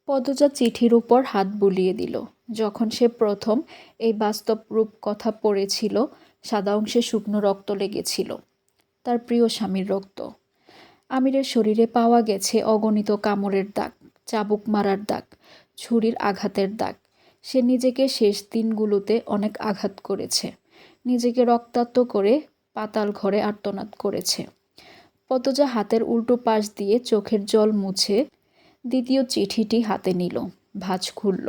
পদজা চিঠির উপর হাত বুলিয়ে দিল। যখন সে প্রথম এই বাস্তব রূপ কথা পড়েছিল, সাদা অংশে শুকনো রক্ত লেগেছিল, তার প্রিয় স্বামীর রক্ত। আমিরের শরীরে পাওয়া গেছে অগণিত কামড়ের দাগ, চাবুক মারার দাগ, ছুরির আঘাতের দাগ। সে নিজেকে শেষ দিনগুলোতে অনেক আঘাত করেছে, নিজেকে রক্তাক্ত করে পাতাল ঘরে আর্তনাদ করেছে। পদজা হাতের উল্টো পাশ দিয়ে চোখের জল মুছে দ্বিতীয় চিঠিটি হাতে নিল, ভাঁজ খুলল।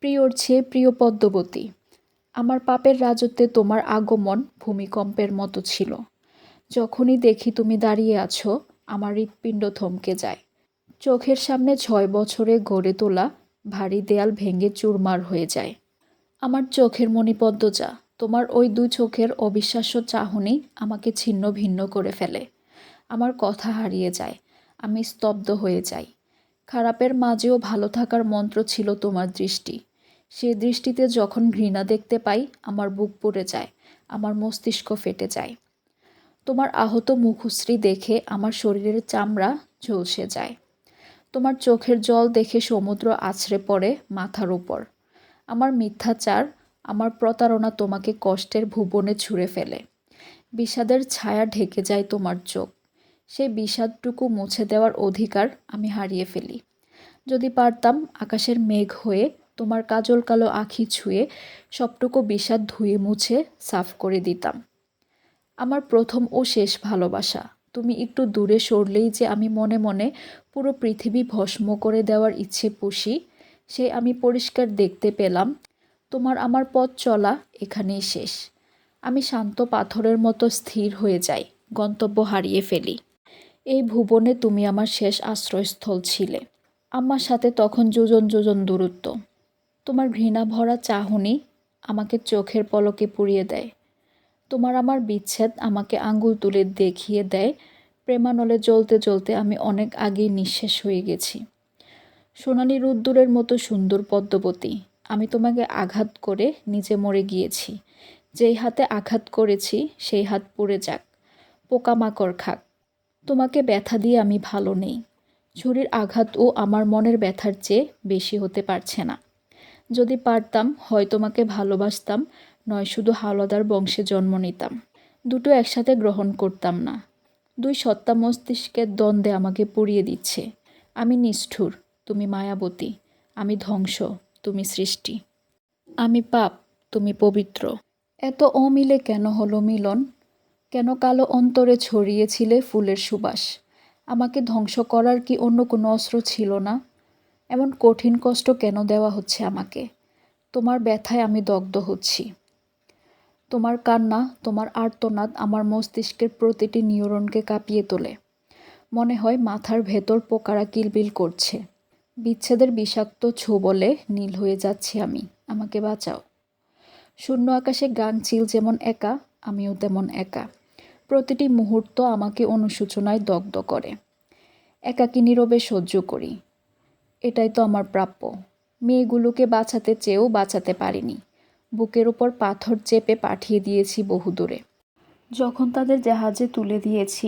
প্রিয়র চেয়ে প্রিয় পদ্মবতী, আমার পাপের রাজত্বে তোমার আগমন ভূমিকম্পের মতো ছিল। যখনই দেখি তুমি দাঁড়িয়ে আছো, আমার হৃৎপিণ্ড থমকে যায়। চোখের সামনে 6 বছরে গড়ে তোলা ভারী দেয়াল ভেঙে চুরমার হয়ে যায়। আমার চোখের মণি পদ্মজা, তোমার ওই 2 চোখের অবিশ্বাস্য চাহনি আমাকে ছিন্ন ভিন্ন করে ফেলে। আমার কথা হারিয়ে যায়, আমি স্তব্ধ হয়ে যাই। খারাপের মাঝেও ভালো থাকার মন্ত্র ছিল তোমার দৃষ্টি। সে দৃষ্টিতে যখন ঘৃণা দেখতে পাই, আমার বুক পুড়ে যায়, আমার মস্তিষ্ক ফেটে যায়। তোমার আহত মুখশ্রী দেখে আমার শরীরের চামড়া ঝলসে যায়। তোমার চোখের জল দেখে সমুদ্র আছড়ে পড়ে মাথার উপর। আমার মিথ্যাচার, আমার প্রতারণা তোমাকে কষ্টের ভুবনে ছুঁড়ে ফেলে। বিষাদের ছায়া ঢেকে যায় তোমার চোখ। সেই বিষাদটুকু মুছে দেওয়ার অধিকার আমি হারিয়ে ফেলি। যদি পারতাম আকাশের মেঘ হয়ে তোমার কাজল কালো আঁখি ছুঁয়ে সবটুকু বিষাদ ধুয়ে মুছে সাফ করে দিতাম। আমার প্রথম ও শেষ ভালোবাসা, তুমি একটু দূরে সরলেই যে আমি মনে মনে পুরো পৃথিবী ভস্ম করে দেওয়ার ইচ্ছে পুষি, সে আমি পরিষ্কার দেখতে পেলাম। তোমার আমার পথ চলা এখানেই শেষ। আমি শান্ত পাথরের মতো স্থির হয়ে যাই, গন্তব্য হারিয়ে ফেলি। এই ভুবনে তুমি আমার শেষ আশ্রয়স্থল ছিলে। আমার সাথে তখন যোজন যোজন দূরত্ব। তোমার ঘৃণা ভরা চাহনি আমাকে চোখের পলকে পুড়িয়ে দেয়। তোমার আমার বিচ্ছেদ আমাকে আঙ্গুল তুলে দেখিয়ে দেয় প্রেমানলে জ্বলতে জ্বলতে আমি অনেক আগেই নিঃশেষ হয়ে গেছি। সোনালি রোদ্দুরের মতো সুন্দর পদ্মবতী, আমি তোমাকে আঘাত করে নিজে মরে গিয়েছি। যেই হাতে আঘাত করেছি সেই হাত পুড়ে যাক, পোকামাকড় খাক। তোমাকে ব্যথা দিয়ে আমি ভালো নেই। ছুরির আঘাতও আমার মনের ব্যথার চেয়ে বেশি হতে পারছে না। যদি পারতাম হয় তোমাকে ভালোবাসতাম, নয় শুধু হাওলাদার বংশে জন্ম নিতাম। দুটো একসাথে গ্রহণ করতাম না। 2 সত্তা মস্তিষ্কের দ্বন্দ্বে আমাকে পুড়িয়ে দিচ্ছে। আমি নিষ্ঠুর, তুমি মায়াবতী। আমি ধ্বংস, তুমি সৃষ্টি। আমি পাপ, তুমি পবিত্র। এত অমিলে কেন হলো মিলন? কেন কালো অন্তরে ছড়িয়েছিলে ফুলের সুবাস? আমাকে ধ্বংস করার কি অন্য কোনো অস্ত্র ছিল না? এমন কঠিন কষ্ট কেন দেওয়া হচ্ছে আমাকে? তোমার ব্যথায় আমি দগ্ধ হচ্ছি। তোমার কান্না, তোমার আর্তনাদ আমার মস্তিষ্কের প্রতিটি নিউরনকে কাঁপিয়ে তোলে। মনে হয় মাথার ভেতর পোকারা কিলবিল করছে। বিচ্ছেদের বিষাক্ত ছোবলে নীল হয়ে যাচ্ছি আমি। আমাকে বাঁচাও। শূন্য আকাশে গাঙচিল যেমন একা, আমিও তেমন একা। প্রতিটি মুহূর্ত আমাকে অনুশোচনায় দগ্ধ করে। একাকী নীরবে সহ্য করি। এটাই তো আমার প্রাপ্য। মেয়েগুলোকে বাঁচাতে চেয়েও বাঁচাতে পারিনি। বুকের উপর পাথর চেপে পাঠিয়ে দিয়েছি বহুদূরে। যখন তাদের জাহাজে তুলে দিয়েছি,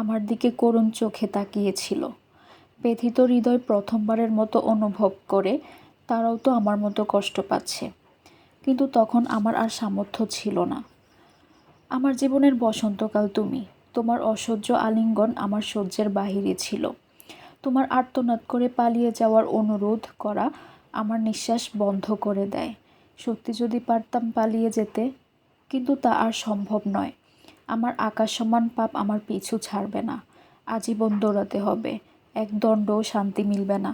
আমার দিকে করুণ চোখে তাকিয়েছিল। ব্যথিত হৃদয় প্রথমবারের মতো অনুভব করে তারাও তো আমার মতো কষ্ট পাচ্ছে। কিন্তু তখন আমার আর সামর্থ্য ছিল না। আমার জীবনের বসন্তকাল তুমি। তোমার অসহ্য আলিঙ্গন আমার সহ্যের বাহিরে ছিল। তোমার আর্তনাদ করে পালিয়ে যাওয়ার অনুরোধ করা আমার নিঃশ্বাস বন্ধ করে দেয়। সত্যি যদি পারতাম পালিয়ে যেতে, কিন্তু তা আর সম্ভব নয়। আমার আকাশ সমান পাপ আমার পিছু ছাড়বে না। আজীবন দৌড়াতে হবে, এক দণ্ডও শান্তি মিলবে না।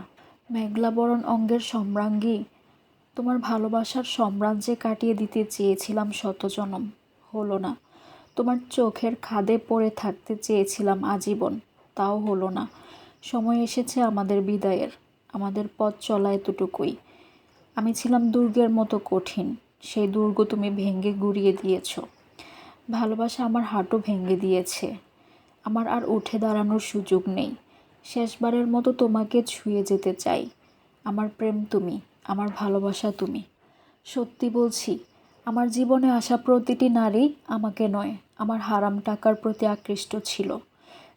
মেঘলাবরণ অঙ্গের সম্রাঙ্গী, তোমার ভালোবাসার সাম্রাজ্যে কাটিয়ে দিতে চেয়েছিলাম শত জনম, হলো না। তোমার চোখের খাদে পড়ে থাকতে চেয়েছিলাম আজীবন, তাও হলো না। সময় এসেছে আমাদের বিদায়ের, আমাদের পথ চলা এতটুকুই। আমি ছিলাম দুর্গের মতো কঠিন, সেই দুর্গ তুমি ভেঙে গুঁড়িয়ে দিয়েছ। ভালোবাসা আমার হাঁটু ভেঙে দিয়েছে। আমার আর উঠে দাঁড়ানোর সুযোগ নেই। শেষবারের মতো তোমাকে ছুঁয়ে যেতে চাই। আমার প্রেম তুমি, আমার ভালোবাসা তুমি। সত্যি বলছি, আমার জীবনে আসা প্রতিটি নারী আমাকে নয়, আমার হারাম টাকার প্রতি আকৃষ্ট ছিল।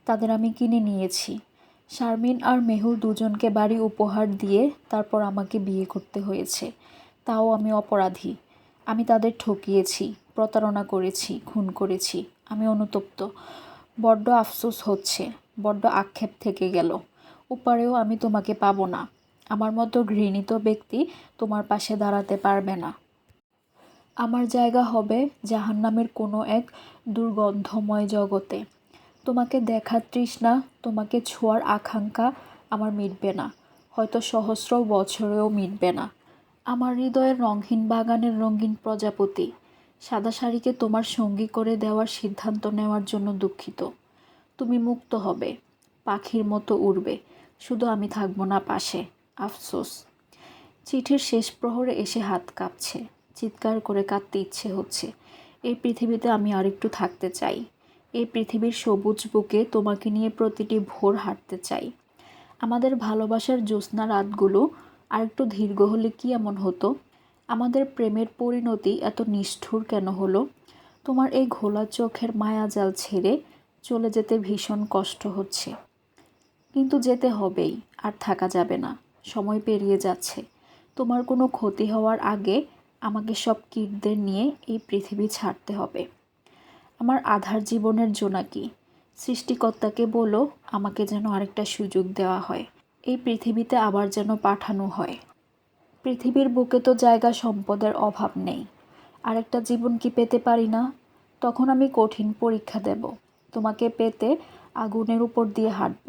তাদের আমি কিনে নিয়েছি। শারমিন আর মেহুর দুজনকে বাড়ি উপহার দিয়ে তারপর আমাকে বিয়ে করতে হয়েছে। তাও আমি অপরাধী। আমি তাদের ঠকিয়েছি, প্রতারণা করেছি, খুন করেছি। আমি অনুতপ্ত। বড্ড আফসোস হচ্ছে, বড্ড আক্ষেপ থেকে গেল। ওপারেও আমি তোমাকে পাবো না। আমার মতো ঘৃণিত ব্যক্তি তোমার পাশে দাঁড়াতে পারবে না। আমার জায়গা হবে জাহান্নামের কোনো এক দুর্গন্ধময় জগতে। তোমাকে দেখার তৃষ্ণা, তোমাকে ছোঁয়ার আকাঙ্ক্ষা আমার মিটবে না, হয়তো সহস্র বছরেও মিটবে না। আমার হৃদয়ের রঙহীন বাগানের রঙিন প্রজাপতি, সাদা শাড়িকে তোমার সঙ্গী করে দেওয়ার সিদ্ধান্ত নেওয়ার জন্য দুঃখিত। তুমি মুক্ত হবে, পাখির মতো উড়বে, শুধু আমি থাকবো না পাশে। আফসোস। চিঠির শেষ প্রহরে এসে হাত কাঁপছে, চিৎকার করে কাঁদতে ইচ্ছে হচ্ছে। এই পৃথিবীতে আমি আরেকটু থাকতে চাই। এই পৃথিবীর সবুজ বুকে তোমাকে নিয়ে প্রতিটি ভোর হাঁটতে চাই। আমাদের ভালোবাসার জ্যোৎস্না রাতগুলো আরেকটু দীর্ঘ হলে কি এমন হতো? আমাদের প্রেমের পরিণতি এত নিষ্ঠুর কেন হলো? তোমার এই ঘোলা চোখের মায়াজাল ছেড়ে চলে যেতে ভীষণ কষ্ট হচ্ছে, কিন্তু যেতে হবেই, আর থাকা যাবে না। সময় পেরিয়ে যাচ্ছে। তোমার কোনো ক্ষতি হওয়ার আগে আমাকে সব কীটদের নিয়ে এই পৃথিবী ছাড়তে হবে। আমার আধার জীবনের জোনাকি, সৃষ্টিকর্তাকে বলো আমাকে যেন আরেকটা সুযোগ দেওয়া হয়, এই পৃথিবীতে আবার যেন পাঠানো হয়। পৃথিবীর বুকে তো জায়গা সম্পদের অভাব নেই, আরেকটা জীবন কি পেতে পারি না? তখন আমি কঠিন পরীক্ষা দেব। তোমাকে পেতে আগুনের উপর দিয়ে হাঁটব,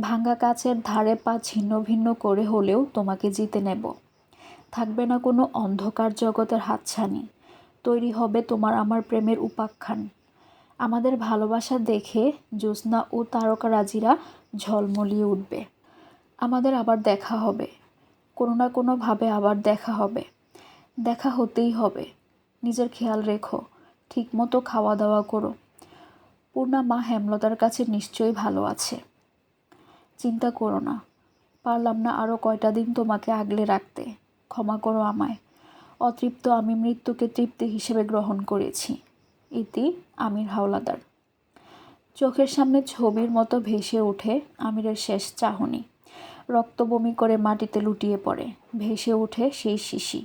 ভাঙা কাচের ধারে পা ছিন্ন ভিন্ন করে হলেও তোমাকে জিতে নেব। থাকবে না কোনো অন্ধকার জগতের হাতছানি, তৈরি হবে তোমার আমার প্রেমের উপাখ্যান। আমাদের ভালোবাসা দেখে জ্যোৎস্না ও তারকারাজিরা ঝলমলিয়ে উঠবে। আমাদের আবার দেখা হবে, কোনো না কোনোভাবে আবার দেখা হবে। দেখা হতেই হবে। নিজের খেয়াল রেখো, ঠিকমতো খাওয়া দাওয়া করো। পূর্ণা মা হেমলতার কাছে নিশ্চয়ই ভালো আছে। চিন্তা করো না, পারলাম না আরও কয়টা দিন তোমাকে আগলে রাখতে। ক্ষমা করো আমায়। অতৃপ্ত আমি মৃত্যুকে তৃপ্তি হিসেবে গ্রহণ করেছি। ইতি আমির হাওলাদার। চোখের সামনে ছবির মতো ভেসে ওঠে আমিরের শেষ চাহনি। রক্ত বমি করে মাটিতে লুটিয়ে পড়ে। ভেসে ওঠে সেই শিশি,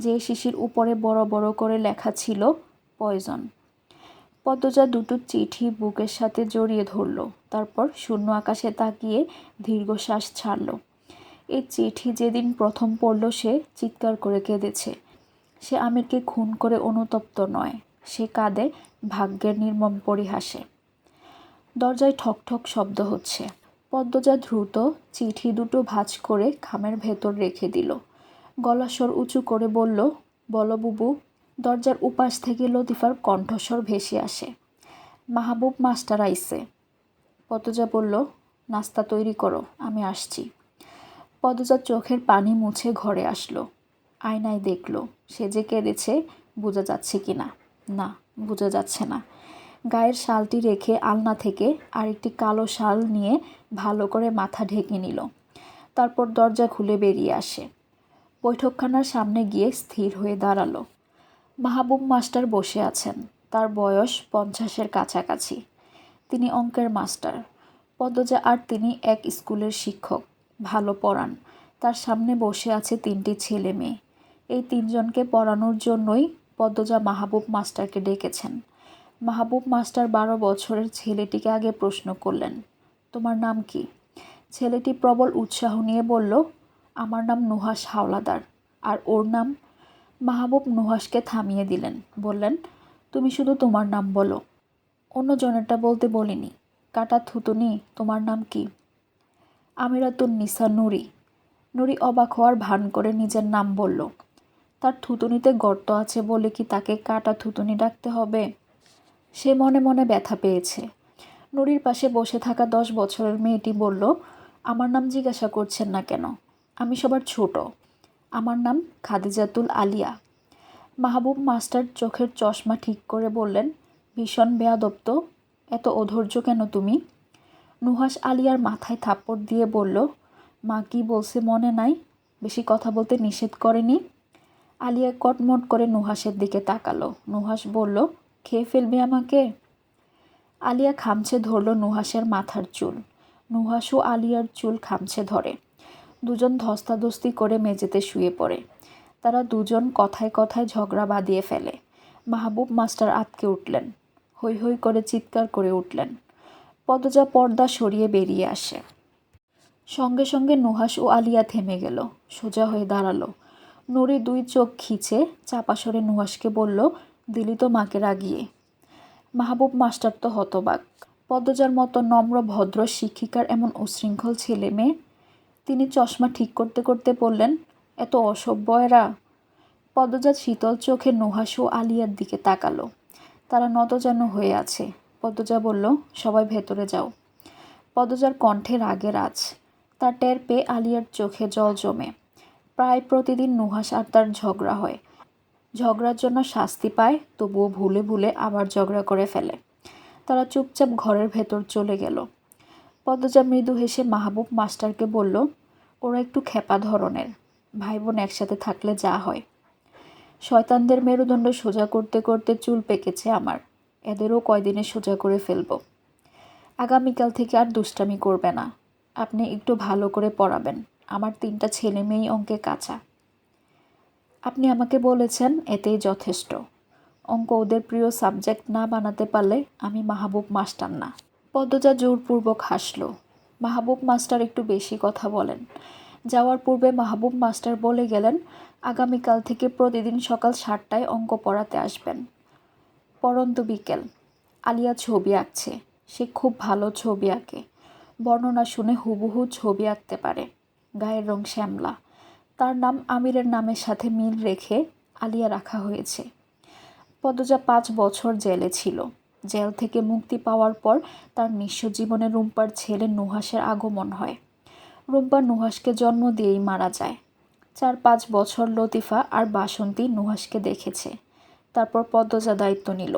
যে শিশির উপরে বড় বড় করে লেখা ছিল পয়জন। পদ্মজা দুটো চিঠি বুকের সাথে জড়িয়ে ধরল, তারপর শূন্য আকাশে তাকিয়ে দীর্ঘশ্বাস ছাড়ল। এই চিঠি যেদিন প্রথম পড়ল সে চিৎকার করে কেঁদেছে। সে আমিরকে খুন করে অনুতপ্ত নয়, সে কাঁদে ভাগ্যের নির্মম পরিহাসে। দরজায় ঠক ঠক শব্দ হচ্ছে। পদ্মজা দ্রুত চিঠি দুটো ভাঁজ করে খামের ভেতর রেখে দিল। গলাস্বর উঁচু করে বলল, বলো বুবু। দরজার উপাস থেকে লতিফার কণ্ঠস্বর ভেসে আসে, মাহবুব মাস্টার আইছে। পদ্মজা বলল, নাস্তা তৈরি করো, আমি আসছি। পদ্মজার চোখের পানি মুছে ঘরে আসলো। আয়নায় দেখল সে যে কেঁদেছে, বোঝা যাচ্ছে কি না? না, বোঝা যাচ্ছে না। গায়ের শালটি রেখে আলনা থেকে আরেকটি কালো শাল নিয়ে ভালো করে মাথা ঢেকে নিল। তারপর দরজা খুলে বেরিয়ে আসে। বৈঠকখানার সামনে গিয়ে স্থির হয়ে দাঁড়ালো। মাহবুব মাস্টার বসে আছেন। তার বয়স 50-এর কাছাকাছি। তিনি অঙ্কের মাস্টার। পদ্মজা আর তিনি এক স্কুলের শিক্ষক, ভালো পড়ান। তার সামনে বসে আছে 3টি ছেলে মেয়ে। এই 3জনকে পড়ানোর জন্যই পদ্মজা মাহবুব মাস্টারকে ডেকেছেন। মাহবুব মাস্টার 12 বছরের ছেলেটিকে আগে প্রশ্ন করলেন, তোমার নাম কি? ছেলেটি প্রবল উৎসাহ নিয়ে বলল, আমার নাম নুহাশ হাওলাদার। আর ওর নাম? মাহবুব নুহাশকে থামিয়ে দিলেন, বললেন, তুমি শুধু তোমার নাম বলো, অন্য জনেরটা বলতে বলিনি। কাটা থুতুনি, তোমার নাম কি? আমিরাতুন্নিসা নুরি। নুরি অবাক হওয়ার ভান করে নিজের নাম বলল। তার থুতুনিতে গর্ত আছে বলে কি তাকে কাটা থুতুনি ডাকতে হবে? সে মনে মনে ব্যথা পেয়েছে। নুরির পাশে বসে থাকা 10 বছরের মেয়েটি বলল, আমার নাম জিজ্ঞাসা করছেন না কেন? আমি সবার ছোট। আমার নাম খাদিজাতুল আলিয়া। মাহবুব মাস্টার চোখের চশমা ঠিক করে বললেন, ভীষণ বেয়াদব তো, এত অধৈর্য কেন তুমি? নুহাশ আলিয়ার মাথায় থাপ্পড় দিয়ে বলল, মা কি বলছে মনে নাই? বেশি কথা বলতে নিষেধ করেনি? আলিয়া কটমট করে নুহাশের দিকে তাকালো। নুহাশ বলল, খেয়ে ফেলবি আমাকে? আলিয়া খামছে ধরল নুহাশের মাথার চুল। নুহাশ ও আলিয়ার চুল খামছে ধরে। দুজন ধস্তাধস্তি করে মেঝেতে শুয়ে পড়ে। তারা দুজন কথায় কথায় ঝগড়া বাঁধিয়ে ফেলে। মাহবুব মাস্টার আঁতকে উঠলেন, হৈ হৈ করে চিৎকার করে উঠলেন। পদজা পর্দা সরিয়ে বেরিয়ে আসে। সঙ্গে সঙ্গে নুহাশ ও আলিয়া থেমে গেল, সোজা হয়ে দাঁড়ালো। নুরি 2 চোখ খিচে চাপা সরে নুহাশকে বলল, দিলি তো মাকে রাগিয়ে। মাহবুব মাস্টার তো হতবাক। পদ্মজার মতো নম্র ভদ্র শিক্ষিকার এমন উশৃঙ্খল ছেলে মেয়ে। তিনি চশমা ঠিক করতে করতে বললেন, এত অসভ্য এরা। পদ্মজা শীতল চোখে নুহাশ ও আলিয়ার দিকে তাকালো। তারা নতজানু হয়ে আছে। পদ্মজা বলল, সবাই ভেতরে যাও। পদ্মজার কণ্ঠে রাগের আঁচ। তার টের পেয়ে আলিয়ার চোখে জল জমে। প্রায় প্রতিদিন নুহাশ আর তার ঝগড়া হয়। ঝগড়ার জন্য শাস্তি পায়, তবুও ভুলে ভুলে আবার ঝগড়া করে ফেলে। তারা চুপচাপ ঘরের ভেতর চলে গেল। পদ্মজা মৃদু হেসে মাহবুব মাস্টারকে বলল, ওরা একটু খেপা ধরনের, ভাই বোন একসাথে থাকলে যা হয়। শয়তানদের মেরুদণ্ড সোজা করতে করতে চুল পেকেছে আমার। এদেরও কয়দিনে সোজা করে ফেলব। আগামীকাল থেকে আর দুষ্টামি করবে না। আপনি একটু ভালো করে পড়াবেন। আমার 3টা ছেলে মেয়েই অঙ্কে কাঁচা। আপনি আমাকে বলেছেন, এতেই যথেষ্ট। অঙ্ক ওদের প্রিয় সাবজেক্ট না বানাতে পারলে আমি মাহবুব মাস্টার না। পদ্মজা জোরপূর্বক হাসল। মাহবুব মাস্টার একটু বেশি কথা বলেন। যাওয়ার পূর্বে মাহবুব মাস্টার বলে গেলেন, আগামীকাল থেকে প্রতিদিন সকাল 7টায় অঙ্ক পড়াতে আসবেন। পরন্ত বিকেল। আলিয়া ছবি আঁকছে। সে খুব ভালো ছবি আঁকে। বর্ণনা শুনে হুবহু ছবি আঁকতে পারে। গায়ের রং শ্যামলা। তার নাম আমিরের নামের সাথে মিল রেখে আলিয়া রাখা হয়েছে। পদ্মজা 5 বছর জেলে ছিল। জেল থেকে মুক্তি পাওয়ার পর তার নিঃস্ব জীবনে রুম্পার ছেলে নুহাশের আগমন হয়। রুম্পা নুহাশকে জন্ম দিয়েই মারা যায়। 4-5 বছর লতিফা আর বাসন্তী নুহাশকে দেখেছে। তারপর পদ্মজা দায়িত্ব নিল।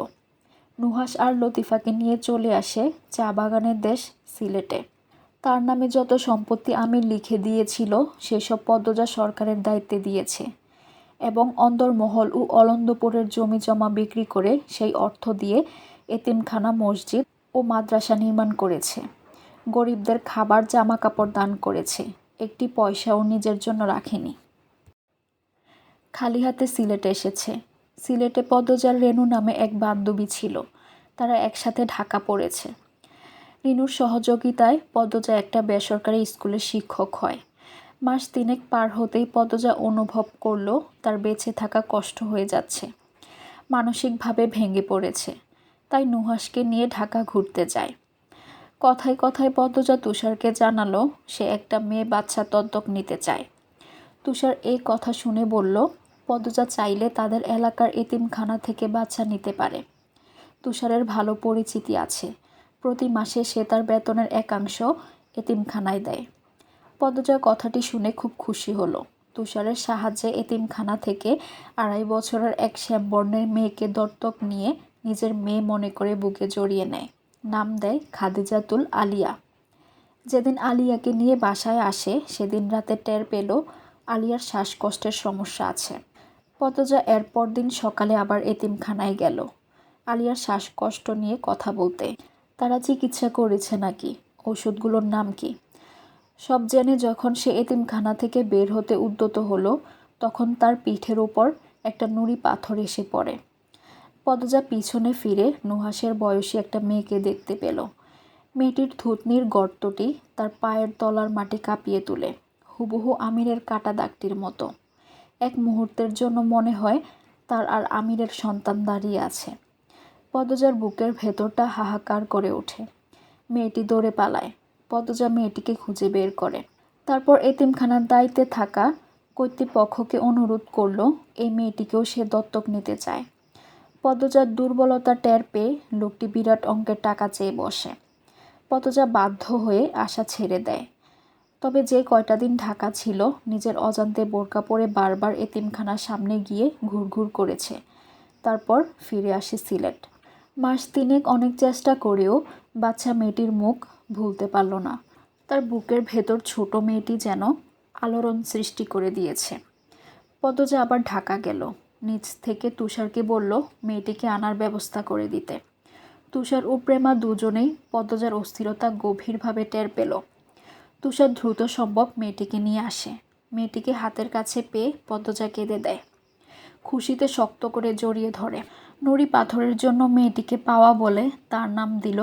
নুহাশ আর লতিফাকে নিয়ে চলে আসে চা বাগানের দেশ সিলেটে। তার নামে যত সম্পত্তি আমির লিখে দিয়েছিল সেসব পদ্মজা সরকারের দায়িত্বে দিয়েছে এবং অন্দরমহল ও অলন্দপুরের জমি জমা বিক্রি করে সেই অর্থ দিয়ে এতিমখানা, মসজিদ ও মাদ্রাসা নির্মাণ করেছে। গরিবদের খাবার, জামা কাপড় দান করেছে। একটি পয়সাও নিজের জন্য রাখেনি। খালি হাতে সিলেটে এসেছে। সিলেটে পদ্মজার রেনু নামে এক বান্ধবী ছিল। তারা একসাথে ঢাকা পড়েছে। রিনুর সহযোগিতায় পদ্মজা একটা বেসরকারি স্কুলের শিক্ষক হয়। মাস 3 পার হতেই পদ্মজা অনুভব করল তার বেঁচে থাকা কষ্ট হয়ে যাচ্ছে। মানসিকভাবে ভেঙে পড়েছে। তাই নুহাশকে নিয়ে ঢাকা ঘুরতে যায়। কথায় কথায় পদ্মজা তুষারকে জানালো সে একটা মেয়ে বাচ্চা দত্তক নিতে চায়। তুষার এই কথা শুনে বলল, পদ্মজা চাইলে তাদের এলাকার এতিমখানা থেকে বাচ্চা নিতে পারে। তুষারের ভালো পরিচিতি আছে। প্রতি মাসে সে তার বেতনের একাংশ এতিমখানায় দেয়। পদ্মজা কথাটি শুনে খুব খুশি হলো। তুষারের সাহায্যে এতিমখানা থেকে 2.5 বছরের এক শ্যামবর্ণের মেয়েকে দত্তক নিয়ে নিজের মেয়ে মনে করে বুকে জড়িয়ে নেয়। নাম দেয় খাদিজাতুল আলিয়া। যেদিন আলিয়াকে নিয়ে বাসায় আসে সেদিন রাতে টের পেল আলিয়ার শ্বাসকষ্টের সমস্যা আছে। পদ্মজা এর পরদিন সকালে আবার এতিমখানায় গেল আলিয়ার শ্বাসকষ্ট নিয়ে কথা বলতে। তারা চিকিৎসা করেছে নাকি, ওষুধগুলোর নাম কি, সব জেনে যখন সে এতিমখানা থেকে বের হতে উদ্যত হলো তখন তার পিঠের ওপর একটা নুড়ি পাথর এসে পড়ে। পদ্মজা পিছনে ফিরে নুহাশের বয়সী একটা মেয়েকে দেখতে পেল। মেয়েটির থুতনির গর্তটি তার পায়ের তলার মাটি কাঁপিয়ে তোলে, হুবহু আমিরের কাটা দাগটির মতো। এক মুহূর্তের জন্য মনে হয় তার আর আমিরের সন্তান দাঁড়িয়ে আছে। পদ্মজার বুকের ভেতরটা হাহাকার করে ওঠে। মেয়েটি দৌড়ে পালায়। পদ্মজা মেয়েটিকে খুঁজে বের করে। তারপর এতিমখানার দায়িত্বে থাকা কর্তৃপক্ষকে অনুরোধ করল এই মেয়েটিকেও সে দত্তক নিতে চায়। পদ্মজার দুর্বলতা টের পেয়ে লোকটি বিরাট অঙ্কের টাকা চেয়ে বসে। পদ্মজা বাধ্য হয়ে আশা ছেড়ে দেয়। তবে যে কয়টা দিন ঢাকা ছিল নিজের অজান্তে বোরকা পরে বারবার এতিমখানার সামনে গিয়ে ঘুরঘুর করেছে। তারপর ফিরে আসে সিলেট। মাস 3 অনেক চেষ্টা করেও বাচ্চা মেয়েটির মুখ ভুলতে পারল না। তার বুকের ভেতর ছোট মেয়েটি যেন আলোড়ন সৃষ্টি করে দিয়েছে। পদ্মজা আবার ঢাকা গেল। নিজ থেকে তুষারকে বলল মেয়েটিকে আনার ব্যবস্থা করে দিতে। তুষার ও প্রেমা দুজনেই পদ্মজার অস্থিরতা গভীরভাবে টের পেল। তুষার দ্রুত সম্ভব মেয়েটিকে নিয়ে আসে। মেয়েটিকে হাতের কাছে পেয়ে পদ্মজা কেঁদে দেয়, খুশিতে শক্ত করে জড়িয়ে ধরে। নুরি পাথরের জন্য মেয়েটিকে পাওয়া বলে তার নাম দিল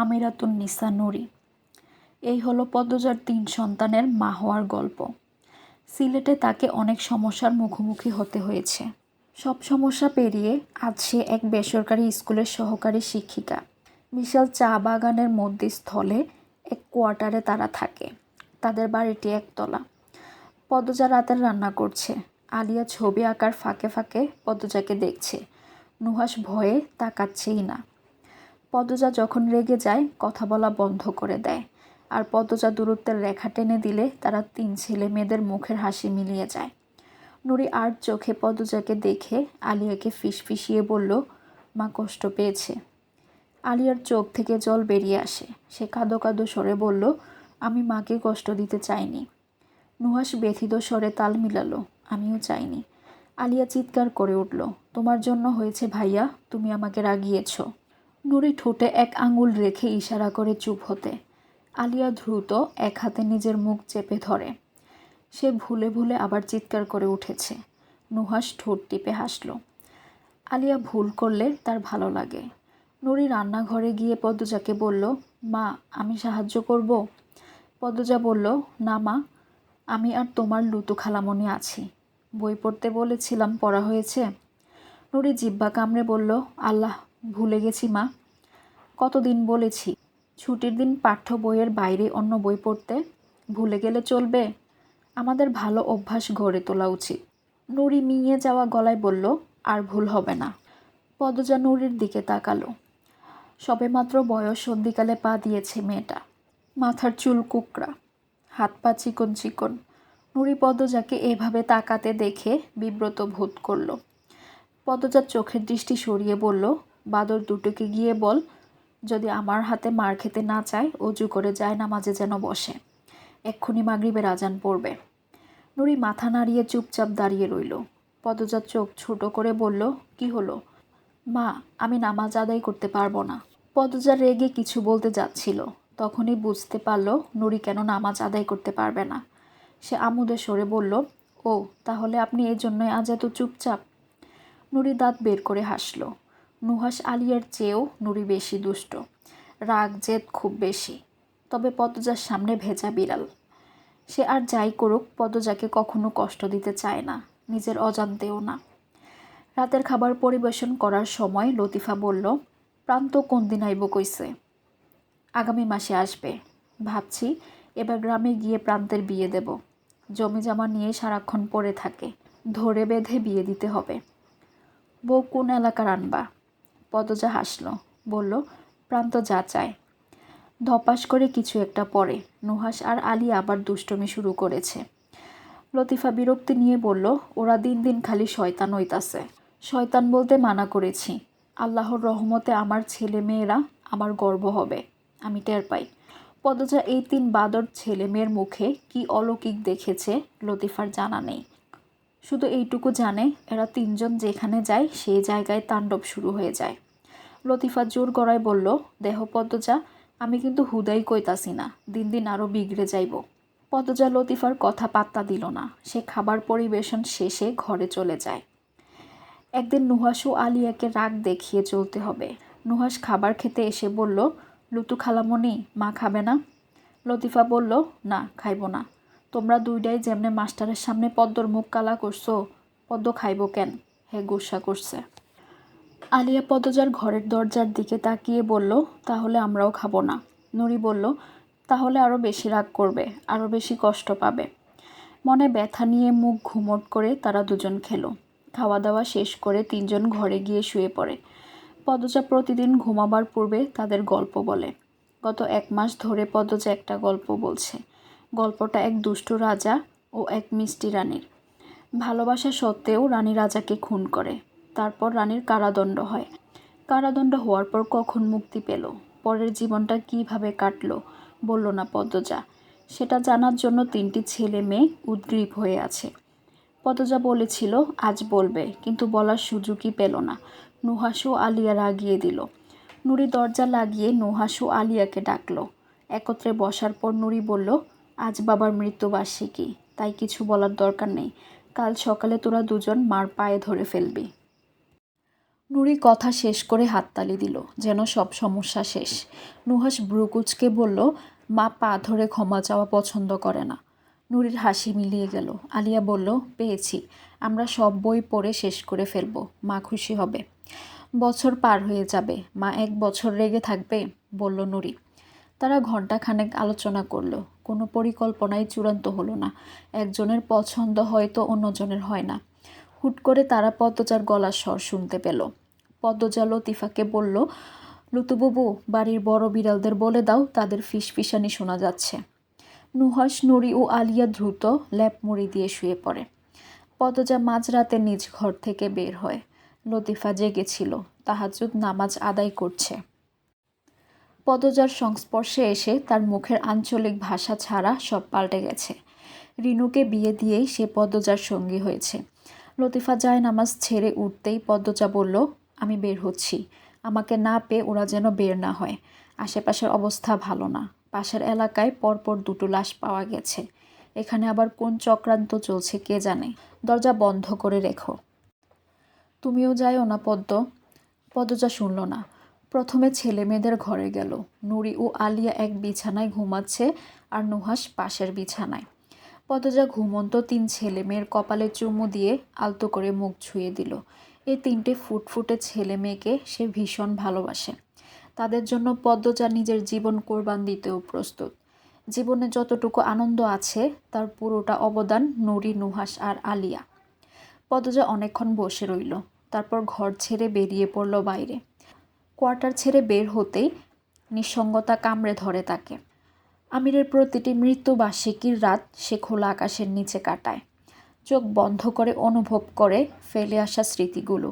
আমিরাতুন নিসা নুরি। এই হলো পদ্মজার 3 সন্তানের মা হওয়ার গল্প। সিলেটে তাকে অনেক সমস্যার মুখোমুখি হতে হয়েছে। সব সমস্যা পেরিয়ে আজ সে এক বেসরকারি স্কুলের সহকারী শিক্ষিকা। বিশাল চা বাগানের মধ্যস্থলে এক কোয়ার্টারে তারা থাকে। তাদের বাড়িটি একতলা। পদ্মজা রাতের রান্না করছে। আলিয়া ছবি আঁকার ফাঁকে ফাঁকে পদ্মজাকে দেখছে। নুহাস ভয়ে তাকাচ্ছেই না। পদ্মজা যখন রেগে যায় কথা বলা বন্ধ করে দেয়। আর পদ্মজা দূরত্বের রেখা টেনে দিলে তারা 3 ছেলে মেয়েদের মুখের হাসি মিলিয়ে যায়। নুরি আর চোখে পদ্মজাকে দেখে আলিয়াকে ফিসফিসিয়ে বলল, মা কষ্ট পেয়েছে। আলিয়ার চোখ থেকে জল বেরিয়ে আসে। সে কাঁদো কাঁদো স্বরে বলল, আমি মাকে কষ্ট দিতে চাইনি। নুহাস ব্যথিত স্বরে তাল মিলালো, আমিও চাইনি। আলিয়া চিৎকার করে উঠল, তোমার জন্য হয়েছে ভাইয়া, তুমি আমাকে রাগিয়েছ। নুরি ঠোঁটে এক আঙুল রেখে ইশারা করে চুপ হতে। আলিয়া দ্রুত এক হাতে নিজের মুখ চেপে ধরে। সে ভুলে ভুলে আবার চিৎকার করে উঠেছে। নুহাস ঠোঁট টিপে হাসল। আলিয়া ভুল করলে তার ভালো লাগে। নুরি রান্নাঘরে গিয়ে পদ্মজাকে বলল, মা আমি সাহায্য করব? পদ্মজা বলল, না মা, আমি আর তোমার লুতু খালামণি আছি। বই পড়তে বলেছিলাম, পড়া হয়েছে? নুরি জিহ্বা কামড়ে বলল, আল্লাহ, ভুলে গেছি মা। কতদিন বলেছি ছুটির দিন পাঠ্য বইয়ের বাইরে অন্য বই পড়তে? ভুলে গেলে চলবে? আমাদের ভালো অভ্যাস গড়ে তোলা উচিত। নুরি মিইয়ে যাওয়া গলায় বলল, আর ভুল হবে না। পদ্মজা নুরির দিকে তাকালো। সবেমাত্র বয়স সন্ধিকালে পা দিয়েছে মেয়েটা। মাথার চুল কুকড়া, হাত পা চিকন চিকন। নুরি পদ্মজাকে এভাবে তাকাতে দেখে বিব্রত বোধ করল। পদ্মজার চোখের দৃষ্টি সরিয়ে বলল, বাদর দুটোকে গিয়ে বল, যদি আমার হাতে মার খেতে না চায় অজু করে যায় নামাজে যেন বসে। এক্ষুনি মাগরিবের আজান পড়বে। নুরি মাথা নাড়িয়ে চুপচাপ দাঁড়িয়ে রইল। পদ্মজার চোখ ছোট করে বলল, কি হলো? মা, আমি নামাজ আদায় করতে পারবো না। পদ্মজা রেগে কিছু বলতে যাচ্ছিল, তখনই বুঝতে পারল নুরি কেন নামাজ আদায় করতে পারবে না। সে আমোদে সরে বলল, ও তাহলে আপনি এই জন্যই আজ এত চুপচাপ? নুরি দাঁত বের করে হাসল। নুহাস আলিয়ার চেয়েও নুরি বেশি দুষ্ট, রাগ জেদ খুব বেশি। তবে পদ্মজার সামনে ভেজা বিড়াল। সে আর যাই করুক পদ্মজাকে কখনো কষ্ট দিতে চায় না, নিজের অজান্তেও না। রাতের খাবার পরিবেশন করার সময় লতিফা বলল, প্রান্ত কোন দিন আইব কইছে? আগামী মাসে আসবে। ভাবছি এবার গ্রামে গিয়ে প্রান্তের বিয়ে দেব। জমি জমা নিয়ে সারাক্ষণ পড়ে থাকে, ধরে বেঁধে বিয়ে দিতে হবে। বউ কোন এলাকার আনবা? পদ্মজা হাসল, বলল, প্রান্ত যা চায়। ধপাস করে কিছু একটা পড়ে। নুহাস আর আলী আবার দুষ্টমি শুরু করেছে। লতিফা বিরক্তি নিয়ে বলল, ওরা দিন দিন খালি শয়তান হইতাছে। শয়তান বলতে মানা করেছি। আল্লাহর রহমতে আমার ছেলে মেয়েরা আমার গর্ব হবে, আমি টের পাই। পদ্মজা এই 3 বাদর ছেলে মেয়ের মুখে কি অলৌকিক দেখেছে লতিফার জানা নেই। শুধু এইটুকু জানে এরা 3 জন যেখানে যায় সেই জায়গায় তাণ্ডব শুরু হয়ে যায়। লতিফা জোর গলায় বলল, দেহ পদ্মজা, আমি কিন্তু হুদাই কইতাছি না, দিন দিন আরও বিগড়ে যাইব। পদ্মজা লতিফার কথা পাত্তা দিল না। সে খাবার পরিবেশন শেষে ঘরে চলে যায়। একদিন নুহাস ও আলিয়াকে রাগ দেখিয়ে চলতে হবে। নুহাস খাবার খেতে এসে বলল, লুতু খালামণি, মা খাবে না? লতিফা বলল, না, খাইব না। তোমরা দুইটাই যেমনে মাস্টারের সামনে পদ্মর মুখ কালা করছো, পদ্ম খাইব কেন? হে গুসা করছে। আলিয়া পদ্মজার ঘরের দরজার দিকে তাকিয়ে বলল, তাহলে আমরাও খাবো না। নুরি বলল, তাহলে আরও বেশি রাগ করবে, আরও বেশি কষ্ট পাবে। মনে ব্যথা নিয়ে মুখ ঘুমট করে তারা দুজন খেলো। খাওয়া দাওয়া শেষ করে 3 জন ঘরে গিয়ে শুয়ে পড়ে। পদ্মজা প্রতিদিন ঘুমাবার পূর্বে তাদের গল্প বলে। গত 1 মাস ধরে পদ্মজা একটা গল্প বলছে। গল্পটা এক দুষ্টু রাজা ও এক মিষ্টি রানীর। ভালোবাসা সত্ত্বেও রানী রাজাকে খুন করে। তারপর রানীর কারাদণ্ড হয়। কারাদণ্ড হওয়ার পর কখন মুক্তি পেল, পরের জীবনটা কিভাবে কাটলো বলল না পদ্মজা। সেটা জানার জন্য 3টি ছেলে মেয়ে উদগ্রীব হয়ে আছে। পদ্মজা বলেছিল আজ বলবে, কিন্তু বলার সুযোগই পেল না। নুহাস ও আলিয়া রাগিয়ে দিল। নুরি দরজা লাগিয়ে নুহাশ ও আলিয়াকে ডাকলো। একত্রে বসার পর নুরি বলল, আজ বাবার মৃত্যুবার্ষিকী, তাই কিছু বলার দরকার নেই। কাল সকালে তোরা দুজন মার পায়ে ধরে ফেলবি। নুরি কথা শেষ করে হাততালি দিল, যেন সব সমস্যা শেষ। নুহাশ ভ্রুকুচকে বলল, মা পা ধরে ক্ষমা চাওয়া পছন্দ করে না। নুরির হাসি মিলিয়ে গেল। আলিয়া বলল, পেয়েছি, আমরা সব বই পড়ে শেষ করে ফেলব, মা খুশি হবে। বছর পার হয়ে যাবে, মা 1 বছর রেগে থাকবে, বলল নুরি। তারা ঘণ্টাখানেক আলোচনা করলো। কোনো পরিকল্পনাই চূড়ান্ত হলো না। একজনের পছন্দ হয়তো অন্যজনের হয় না। হুট করে তারা পদ্মজার গলার স্বর শুনতে পেল। পদ্মজা লতিফাকে বলল, লুতুবুবু, বাড়ির বড় বিড়ালদের বলে দাও তাদের ফিসফিসানি শোনা যাচ্ছে। নুহাশ, নুরি ও আলিয়া দ্রুত ল্যাপ মুড়ি দিয়ে শুয়ে পড়ে। পদ্মজা মাঝরাতে নিজ ঘর থেকে বের হয়। লতিফা জেগেছিল, তাহাজ্জুদ নামাজ আদায় করছে। পদ্মজার সংস্পর্শে এসে তার মুখের আঞ্চলিক ভাষা ছাড়া সব পাল্টে গেছে। রিনুকে বিয়ে দিয়েই সে পদ্মজার সঙ্গী হয়েছে। লতিফা যায় নামাজ ছেড়ে উঠতেই পদ্মজা বলল, আমি বের হচ্ছি, আমাকে না পেয়ে ওরা যেন বের না হয়। আশেপাশের অবস্থা ভালো না। পাশের এলাকায় পরপর 2টো লাশ পাওয়া গেছে। এখানে আবার কোন চক্রান্ত চলছে কে জানে। দরজা বন্ধ করে রেখো। তুমিও যাইও না পদ্ম। পদ্মজা শুনল না। প্রথমে ছেলে মেয়েদের ঘরে গেল। নুরি ও আলিয়া এক বিছানায় ঘুমাচ্ছে, আর নুহাশ পাশের বিছানায়। পদ্মজা ঘুমন্ত 3 ছেলে মেয়ের কপালে চুমু দিয়ে আলতো করে মুখ ছুঁয়ে দিল। এই 3টে ফুটফুটে ছেলে মেয়েকে সে ভীষণ ভালোবাসে। তাদের জন্য পদ্মজা নিজের জীবন কোরবান দিতেও প্রস্তুত। জীবনে যতটুকু আনন্দ আছে তার পুরোটা অবদান নুরি, নুহাশ আর আলিয়া। পদ্মজা অনেকক্ষণ বসে রইল, তারপর ঘর ছেড়ে বেরিয়ে পড়ল বাইরে। কোয়ার্টার ছেড়ে বের হতেই নিঃসঙ্গতা কামড়ে ধরে তাকে। আমিরের প্রতিটি মৃত্যুবার্ষিকীর রাত সে খোলা আকাশের নিচে কাটায়। চোখ বন্ধ করে অনুভব করে ফেলে আসা স্মৃতিগুলো।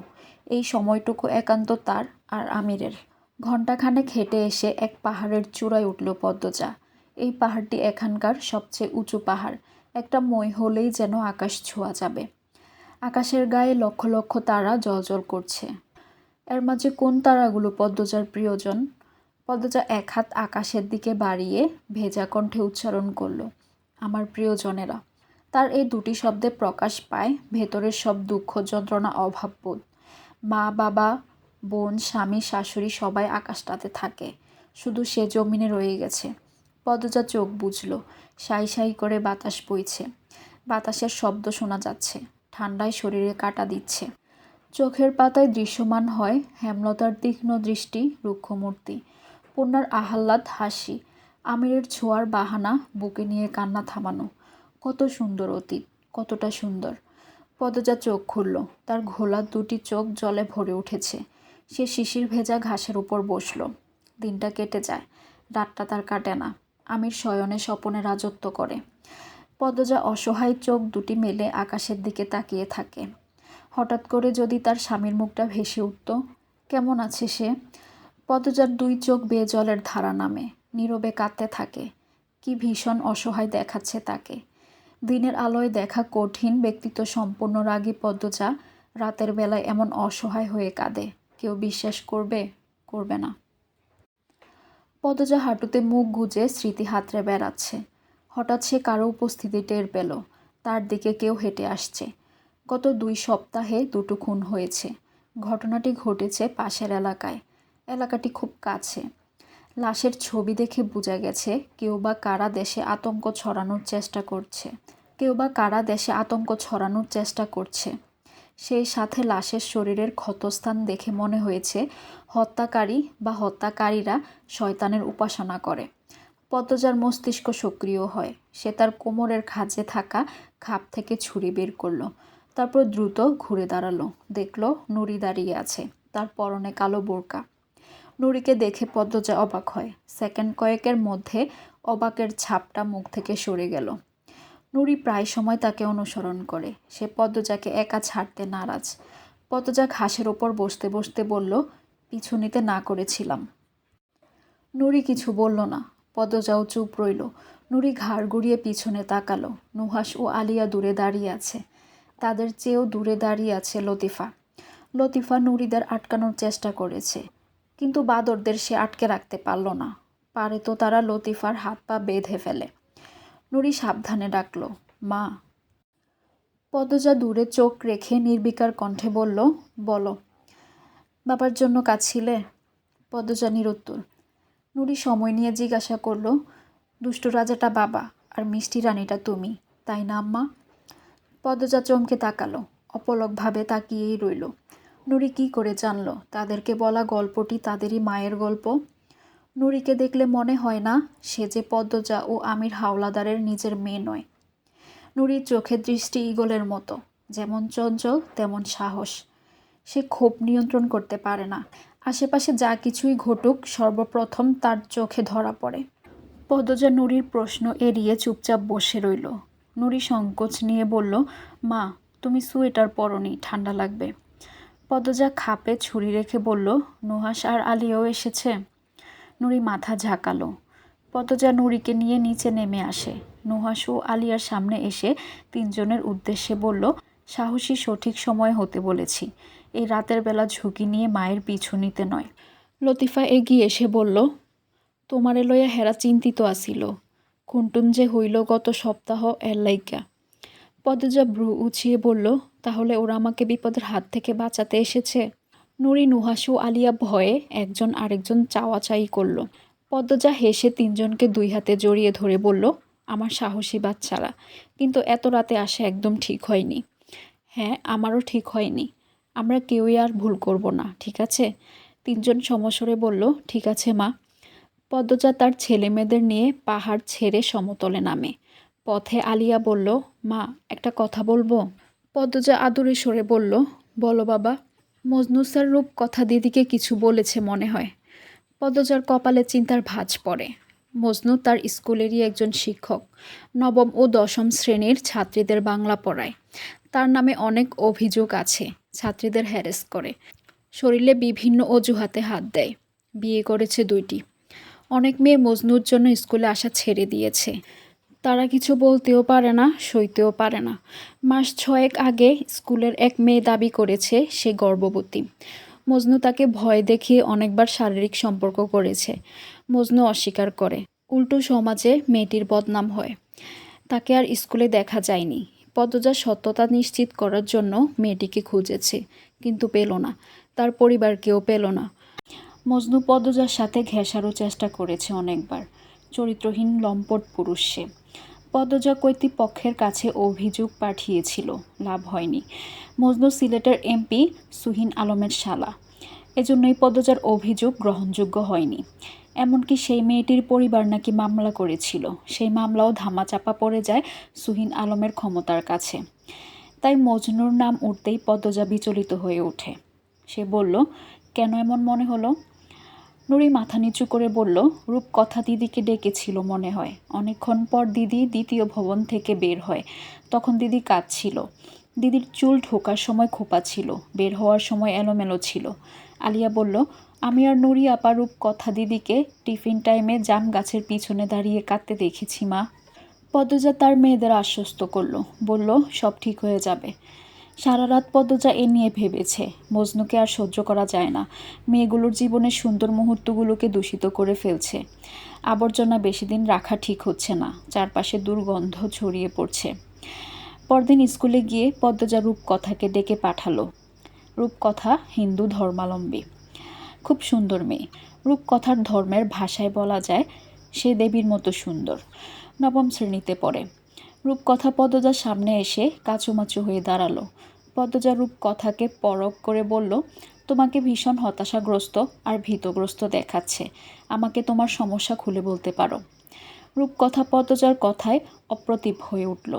এই সময়টুকু একান্ত তার আর আমিরের। ঘণ্টাখানেক হেঁটে এসে এক পাহাড়ের চূড়ায় উঠল পদ্মজা। এই পাহাড়টি এখানকার সবচেয়ে উঁচু পাহাড়। একটা মই হলেই যেন আকাশ ছোঁয়া যাবে। আকাশের গায়ে লক্ষ লক্ষ তারা জ্বলজ্বল করছে। এর মাঝে কোন তারাগুলো পদ্মজার প্রিয়জন? পদ্মজা 1 হাত আকাশের দিকে বাড়িয়ে ভেজা কণ্ঠে উচ্চারণ করল, আমার প্রিয়জনেরা। তার এই 2টি শব্দে প্রকাশ পায় ভেতরের সব দুঃখ, যন্ত্রণা, অভাববোধ। মা, বাবা, বোন, স্বামী, শাশুড়ি সবাই আকাশটাতে থাকে, শুধু সে জমিনে রয়ে গেছে। পদ্মজা চোখ বুঝল। সাই সাই করে বাতাস বইছে। বাতাসের শব্দ শোনা যাচ্ছে, ঠান্ডায় শরীরে কাঁটা দিচ্ছে। চোখের পাতায় দৃশ্যমান হয় হেমলতার তীক্ষ্ণ দৃষ্টি, রুক্ষমূর্তি, পূর্ণার আহ্লাদ হাসি, আমিরের ছোঁয়ার বাহানা, বুকে নিয়ে কান্না থামানো। কত সুন্দর অতীত, কতটা সুন্দর। পদ্মজা চোখ খুলল। তার ঘোলা 2টি চোখ জলে ভরে উঠেছে। সে শিশির ভেজা ঘাসের উপর বসল। দিনটা কেটে যায়, রাতটা তার কাটে না। আমির শয়নে স্বপনে রাজত্ব করে। পদ্মজা অসহায় চোখ 2টি মেলে আকাশের দিকে তাকিয়ে থাকে। হঠাৎ করে যদি তার স্বামীর মুখটা ভেসে উঠত। কেমন আছে সে? পদ্মজার 2 চোখ বেয়ে জলের ধারা নামে, নীরবে কাঁদতে থাকে। কি ভীষণ অসহায় দেখাচ্ছে তাকে। দিনের আলোয় দেখা কঠিন ব্যক্তিত্ব সম্পন্ন রাগী পদ্মজা রাতের বেলায় এমন অসহায় হয়ে কাঁদে। কেউ বিশ্বাস করবে? করবে না। পদ্মজা হাঁটুতে মুখ গুজে স্মৃতি হাতড়ে বেড়াচ্ছে। হঠাৎ সে কারো উপস্থিতি টের পেল। তার দিকে কেউ হেঁটে আসছে। গত 2 সপ্তাহে 2টো খুন হয়েছে। ঘটনাটি ঘটেছে পাশের এলাকায়। এলাকাটি খুব কাছে। লাশের ছবি দেখে বোঝা গেছে কেউ বা কারা দেশে আতঙ্ক ছড়ানোর চেষ্টা করছে। সেই সাথে লাশের শরীরের ক্ষতস্থান দেখে মনে হয়েছে হত্যাকারী বা হত্যাকারীরা শয়তানের উপাসনা করে। পদ্মজার মস্তিষ্ক সক্রিয় হয়। সে তার কোমরের খাঁজে থাকা খাপ থেকে ছুরি বের করল। তারপর দ্রুত ঘুরে দাঁড়ালো। দেখল নুরি দাঁড়িয়ে আছে, তার পরনে কালো বোরকা। নুরিকে দেখে পদ্মজা অবাক হয়। সেকেন্ড কয়েকের মধ্যে অবাকের ছাপটা মুখ থেকে সরে গেল। নুরি প্রায় সময় তাকে অনুসরণ করে। সে পদ্মজাকে একা ছাড়তে নারাজ। পদ্মজা ঘাসের ওপর বসতে বসতে বলল, পিছু নিতে না করেছিলাম। নুরি কিছু বলল না। পদ্মজাও চুপ রইল। নুরি ঘাড় ঘুরিয়ে পিছনে তাকালো। নুহাশ ও আলিয়া দূরে দাঁড়িয়ে আছে। তাদের চেয়েও দূরে দাঁড়িয়ে আছে লতিফা। লতিফা নুরিদের আটকানোর চেষ্টা করেছে। কিন্তু বাদরদের সে আটকে রাখতে পারল না। পারে তো তারা লতিফার হাত পা বেঁধে ফেলে। নুরি সাবধানে ডাকল, মা। পদ্মজা দূরে চোখ রেখে নির্বিকার কণ্ঠে বলল, বলো। বাবার জন্য কাঁদছিলে? পদ্মজা নিরুত্তর। নুরি সময় নিয়ে জিজ্ঞাসা করল, দুষ্টু রাজাটা বাবা আর মিষ্টি রানীটা তুমি, তাই না আম্মা? পদ্মজা চমকে তাকালো, অপলকভাবে তাকিয়েই রইল। নুরি কি করে জানল তাদেরকে বলা গল্পটি তাদেরই মায়ের গল্প? নুরিকে দেখলে মনে হয় না সে যে পদ্মজা ও আমির হাওলাদারের নিজের মেয়ে নয়। নুরির চোখের দৃষ্টি ঈগলের মতো, যেমন চঞ্চল তেমন সাহস। সে ক্ষোভ নিয়ন্ত্রণ করতে পারে না। আশেপাশে যা কিছুই ঘটুক সর্বপ্রথম তার চোখে ধরা পড়ে। পদ্মজা নুরির প্রশ্ন এড়িয়ে চুপচাপ বসে রইল। নুরি সংকোচ নিয়ে বলল, মা, তুমি সোয়েটার পরনি, ঠান্ডা লাগবে। পদ্মজা খাপে ছুরি রেখে বলল, নুহাস আর আলিয়াও এসেছে? নুরি মাথা ঝাঁকালো। পদ্মজা নুরিকে নিয়ে নিচে নেমে আসে। নুহাস ও আলিয়ার সামনে এসে তিনজনের উদ্দেশ্যে বলল, সাহসী সঠিক সময় হতে বলেছি। এই রাতের বেলা ঝুঁকি নিয়ে মায়ের পিছু নিতে নয়। লতিফা এগিয়ে এসে বলল, তোমারে লইয়া হেরা চিন্তিত আসিল। খুনটুন যে হইল গত সপ্তাহ এর লাইগা। পদ্মজা ভ্রু উছিয়ে বলল, তাহলে ওরা আমাকে বিপদের হাত থেকে বাঁচাতে এসেছে? নুরি, নুহাস ও আলিয়া ভয়ে একজন আরেকজন চাওয়াচাই করল। পদ্মজা হেসে তিনজনকে দুই হাতে জড়িয়ে ধরে বলল, আমার সাহসী বাচ্চারা, কিন্তু এত রাতে আসা একদম ঠিক হয়নি। হ্যাঁ, আমারও ঠিক হয়নি। আমরা কেউই আর ভুল করব না, ঠিক আছে? তিনজন সমস্বরে বলল, ঠিক আছে মা। পদ্মজা তার ছেলে মেয়েদের নিয়ে পাহাড় ছেড়ে সমতলে নামে। পথে আলিয়া বলল, মা, একটা কথা বলবো? পদ্মজা আদুরে সরে বলল, বলো বাবা। মজনু স্যার রূপ কথা দিদিকে কিছু বলেছে মনে হয়। পদ্মজার কপালে চিন্তার ভাঁজ পড়ে। মজনু তার স্কুলেরই একজন শিক্ষক, নবম ও দশম শ্রেণীর ছাত্রীদের বাংলা পড়ায়। তার নামে অনেক অভিযোগ আছে, ছাত্রীদের হ্যারেস করে, শরীরে বিভিন্ন অজুহাতে হাত দেয়। বিয়ে করেছে 2টি। অনেক মেয়ে মজনুর জন্য স্কুলে আসা ছেড়ে দিয়েছে। তারা কিছু বলতেও পারে না, সইতেও পারে না। মাস 6 আগে স্কুলের এক মেয়ে দাবি করেছে সে গর্ভবতী। মজনু তাকে ভয় দেখিয়ে অনেকবার শারীরিক সম্পর্ক করেছে। মজনু অস্বীকার করে। উল্টো সমাজে মেয়েটির বদনাম হয়। তাকে আর স্কুলে দেখা যায়নি। পদ্মজা সত্যতা নিশ্চিত করার জন্য মেয়েটিকে খুঁজেছে, কিন্তু পেল না। তার পরিবারকেও পেল না। মজনু পদ্মজার সাথে ঘেঁষারও চেষ্টা করেছে অনেকবার। চরিত্রহীন লম্পট পুরুষ সে। পদ্মজা কর্তৃপক্ষের কাছে অভিযোগ পাঠিয়েছিল, লাভ হয়নি। মজনু সিলেটের এমপি সুহিন আলমের শালা, এজন্যই পদ্মজার অভিযোগ গ্রহণযোগ্য হয়নি। এমনকি সেই মেয়েটির পরিবার নাকি মামলা করেছিল, সেই মামলাও ধামাচাপা পড়ে যায় সুহিন আলমের ক্ষমতার কাছে। তাই মজনুর নাম উঠতেই পদ্মজা বিচলিত হয়ে ওঠে। সে বলল, কেন এমন মনে হলো? নুরি মাথা নিচু করে বলল, রূপকথা দিদিকে ডেকেছিল মনে হয়। অনেকক্ষণ পর দিদি দ্বিতীয় ভবন থেকে বের হয়। তখন দিদি কাঁদছিল। দিদির চুল ঢোকার সময় খোপা ছিল, বের হওয়ার সময় এলোমেলো ছিল। আলিয়া বলল, আমি আর নুরি আপা রূপকথা দিদিকে টিফিন টাইমে জাম গাছের পিছনে দাঁড়িয়ে কাঁদতে দেখেছি মা। পদ্মজা তার মেয়েদের আশ্বস্ত করল, বলল, সব ঠিক হয়ে যাবে। সারা রাত পদ্মজা এ নিয়ে ভেবেছে। মজনুকে আর সহ্য করা যায় না। মেয়েগুলোর জীবনের সুন্দর মুহূর্তগুলোকে দূষিত করে ফেলছে। আবর্জনা বেশি দিন রাখা ঠিক হচ্ছে না, চারপাশে দুর্গন্ধ ছড়িয়ে পড়ছে। পরদিন স্কুলে গিয়ে পদ্মজা রূপকথাকে ডেকে পাঠালো। রূপকথা হিন্দু ধর্মাবলম্বী, খুব সুন্দর মেয়ে। রূপকথার ধর্মের ভাষায় বলা যায় সে দেবীর মতো সুন্দর। নবম শ্রেণীতে পড়ে। রূপকথা পদ্মজার সামনে এসে কাচুমাচু হয়ে দাঁড়ালো। পদ্মজা রূপকথাকে পরখ করে বলল, তোমাকে ভীষণ হতাশাগ্রস্ত আর ভীতগ্রস্ত দেখাচ্ছে। আমাকে তোমার সমস্যা খুলে বলতে পারো। রূপকথা পদ্মজার কথায় অপ্রতিভ হয়ে উঠল।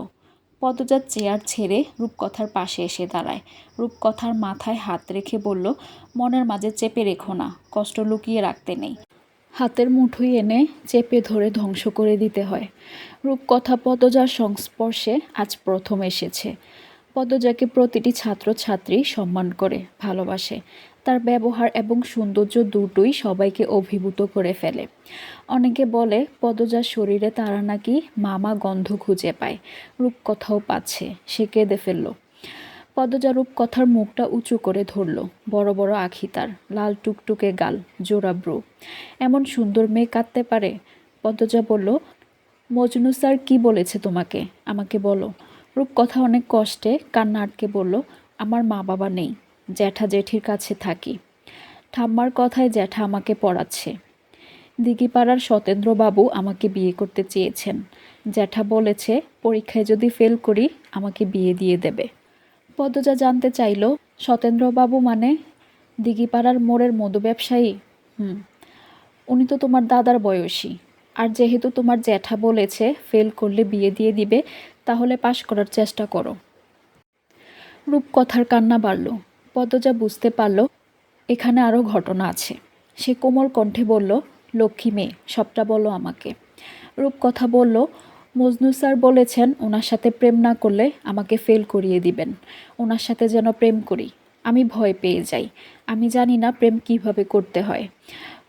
পদ্মজার চেয়ার ছেড়ে রূপকথার পাশে এসে দাঁড়ায়। রূপকথার মাথায় হাত রেখে বলল, মনের মাঝে চেপে রেখো না, কষ্ট লুকিয়ে রাখতে নেই। হাতের মুঠোয় এনে চেপে ধরে ধ্বংস করে দিতে হয়। রূপকথা পদ্মজার সংস্পর্শে আজ প্রথম এসেছে। পদ্মজাকে প্রতিটি ছাত্রছাত্রী সম্মান করে, ভালোবাসে। তার ব্যবহার এবং সৌন্দর্য দুটোই সবাইকে অভিভূত করে ফেলে। অনেকে বলে পদ্মজার শরীরে তারা নাকি মামা গন্ধ খুঁজে পায়। রূপকথাও পাচ্ছে। সে কেঁদে ফেলল। পদ্মজা রূপকথার মুখটা উঁচু করে ধরল। বড় বড় আঁখি তার, লাল টুকটুকে গাল, জোড়া ব্রু। এমন সুন্দর মেয়ে কাঁদতে পারে? পদ্মজা বলল, মজনু স্যার কি বলেছে তোমাকে? আমাকে বলো। রূপকথা অনেক কষ্টে কান্না আটকে বলল, আমার মা বাবা নেই, জ্যাঠা জেঠির কাছে থাকি। ঠাম্মার কথায় জ্যাঠা আমাকে পড়াচ্ছে। দিঘিপাড়ার সতেন্দ্রবাবু আমাকে বিয়ে করতে চেয়েছেন। জ্যাঠা বলেছে পরীক্ষায় যদি ফেল করি আমাকে বিয়ে দিয়ে দেবে। পদ্মজা জানতে চাইল, সতেন্দ্রবাবু মানে? দিঘিপাড়ার মোড়ের মধু ব্যবসায়ী? উনি তো তোমার দাদার বয়সী। আর যেহেতু তোমার জ্যাঠা বলেছে ফেল করলে বিয়ে দিয়ে দিবে, তাহলে পাশ করার চেষ্টা করো। রূপকথার কান্না বাড়ল। পদ্মজা বুঝতে পারল এখানে আরও ঘটনা আছে। সে কোমল কণ্ঠে বলল, লক্ষ্মী মেয়ে, সবটা বলো আমাকে। রূপকথা বলল, মজনু স্যার বলেছেন ওনার সাথে প্রেম না করলে আমাকে ফেল করিয়ে দিবেন। ওনার সাথে যেন প্রেম করি। আমি ভয় পেয়ে যাই। আমি জানি না প্রেম কিভাবে করতে হয়।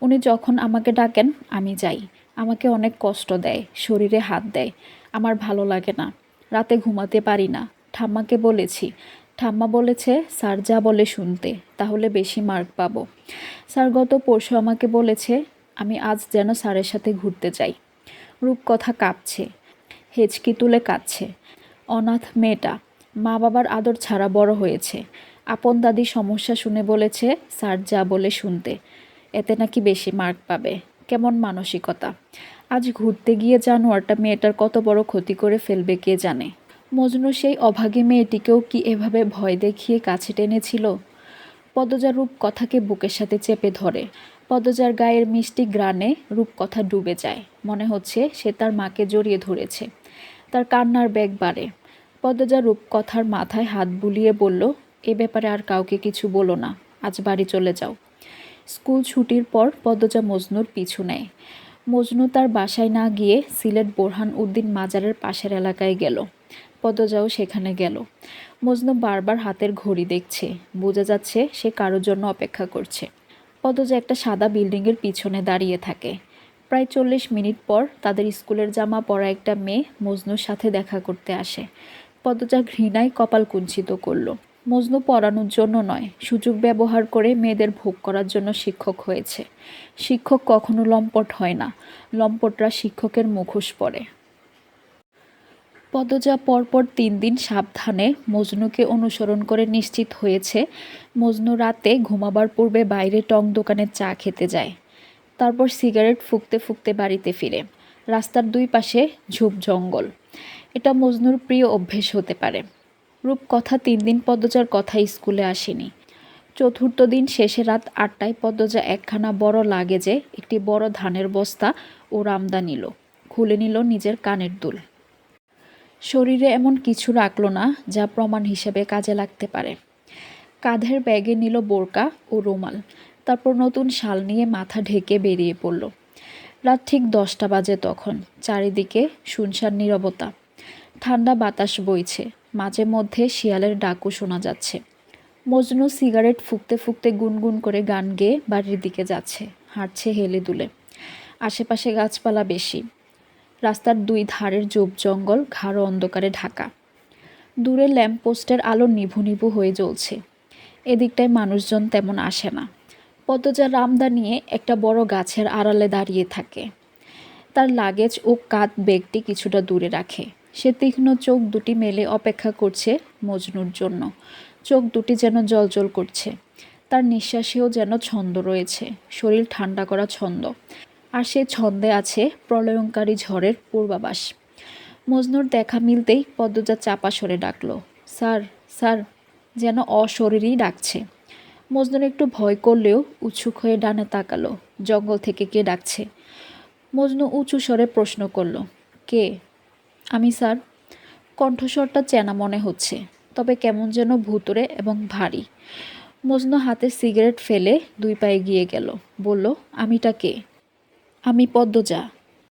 উনি যখন আমাকে ডাকেন আমি যাই। আমাকে অনেক কষ্ট দেয়, শরীরে হাত দেয়। আমার ভালো লাগে না। রাতে ঘুমাতে পারি না। ঠাম্মাকে বলেছি। ঠাম্মা বলেছে স্যার যা বলে শুনতে, তাহলে বেশি মার্ক পাবো। স্যার গত পরশু আমাকে বলেছে আমি আজ যেন স্যারের সাথে ঘুরতে যাই। রূপকথা কাঁপছে, হেঁচকি তুলে কাঁদছে। অনাথ মেয়েটা মা বাবার আদর ছাড়া বড় হয়েছে। আপন দাদি সমস্যা শুনে বলেছে স্যার যা বলে শুনতে, এতে নাকি বেশি মার্ক পাবে। কেমন মানসিকতা! আজ ঘুরতে গিয়ে জানোয়ারটা মেয়েটার কত বড় ক্ষতি করে ফেলবে কে জানে। মজনু সেই অভাগী মেয়েটিকেও কি এভাবে ভয় দেখিয়ে কাছে টেনেছিল? পদ্মজার রূপকথাকে বুকের সাথে চেপে ধরে। পদ্মজার গায়ের মিষ্টি গ্রানে রূপকথা ডুবে যায়। মনে হচ্ছে সে তার মাকে জড়িয়ে ধরেছে। তার কান্নার বেগ বাড়ে। পদ্মজা রূপকথার মাথায় হাত বুলিয়ে বলল, এ ব্যাপারে আর কাউকে কিছু বলো না, আজ বাড়ি চলে যাও। স্কুল ছুটির পর পদ্মজা মজনুর পিছু নেয়। মজনু তার বাসায় না গিয়ে সিলেট বোরহান উদ্দিন মাজারের পাশের এলাকায় গেল। পদ্মজাও সেখানে গেল। মজনু বারবার হাতের ঘড়ি দেখছে। বোঝা যাচ্ছে সে কারোর জন্য অপেক্ষা করছে। পদ্মজা একটা সাদা বিল্ডিংয়ের পিছনে দাঁড়িয়ে থাকে। প্রায় 40 মিনিট পর তাদের স্কুলের জামা পরা একটা মেয়ে মজনুর সাথে দেখা করতে আসে। পদ্মজা ঘৃণায় কপাল কুঞ্চিত করল। মজনু পড়ানোর জন্য নয়, সুযোগ ব্যবহার করে মেয়েদের ভোগ করার জন্য শিক্ষক হয়েছে। শিক্ষক কখনো লম্পট হয় না, লম্পটরা শিক্ষকের মুখোশ পরে। পদ্মজা পরপর 3 দিন সাবধানে মজনুকে অনুসরণ করে নিশ্চিত হয়েছে মজনু রাতে ঘুমাবার পূর্বে বাইরে টং দোকানে চা খেতে যায়। তারপর সিগারেট ফুঁকতে ফুঁকতে বাড়িতে ফিরে। রাস্তার দুই পাশে ঝোপ জঙ্গল। এটা মজনুর প্রিয় অভ্যেস হতে পারে। রূপকথা 3 দিন পদ্মজার কথায় স্কুলে আসেনি। চতুর্থ দিন শেষে রাত 8টায় পদ্মজা একখানা বড় লাগেজে একটি বড় ধানের বস্তা ও রামদা নিল। খুলে নিল নিজের কানের দুল। শরীরে এমন কিছু রাখল না যা প্রমাণ হিসেবে কাজে লাগতে পারে। কাঁধের ব্যাগে নিল বোরকা ও রুমাল। তারপর নতুন শাল নিয়ে মাথা ঢেকে বেরিয়ে পড়ল। রাত ঠিক 10টা বাজে তখন। চারিদিকে শুনশান নীরবতা। ঠান্ডা বাতাস বইছে। মাঝে মধ্যে শিয়ালের ডাকও শোনা যাচ্ছে। মজনু সিগারেট ফুঁকতে ফুঁকতে গুনগুন করে গান গেয়ে বাড়ির দিকে যাচ্ছে। হাঁটছে হেলে দুলে। আশেপাশে গাছপালা বেশি। রাস্তার দুই ধারের ঝোপ জঙ্গল ঘাড় অন্ধকারে ঢাকা। দূরে ল্যাম্পপোস্টের আলো নিভু নিভু হয়ে জ্বলছে। এদিকটায় মানুষজন তেমন আসে না। পদ্মজা রামদা নিয়ে একটা বড় গাছের আড়ালে দাঁড়িয়ে থাকে। তার লাগেজ ও কাঁধ ব্যাগটি কিছুটা দূরে রাখে। সে তীক্ষ্ণ চোখ দুটি মেলে অপেক্ষা করছে মজনুর জন্য। চোখ দুটি যেন জ্বলজ্বল করছে। তার নিঃশ্বাসেও যেন ছন্দ রয়েছে, শরীর ঠান্ডা করা ছন্দ। আর সে ছন্দে আছে প্রলয়ঙ্কারী ঝড়ের পূর্বাভাস। মজনুর দেখা মিলতেই পদ্মজা চাপা স্বরে ডাকল, স্যার, স্যার, যেন অশরীরই ডাকছে। মজনুর একটু ভয় করলেও উৎসুক হয়ে ডানে তাকালো। জঙ্গল থেকে কে ডাকছে? মজনু উঁচু স্বরে প্রশ্ন করল, কে? আমি স্যার। কণ্ঠস্বরটা চেনা মনে হচ্ছে, তবে কেমন যেন ভুতুড়ে এবং ভারী। মজনু হাতে সিগারেট ফেলে 2 পায়ে গিয়ে গেল। বলল, আমিটা কে? আমি পদ্মজা।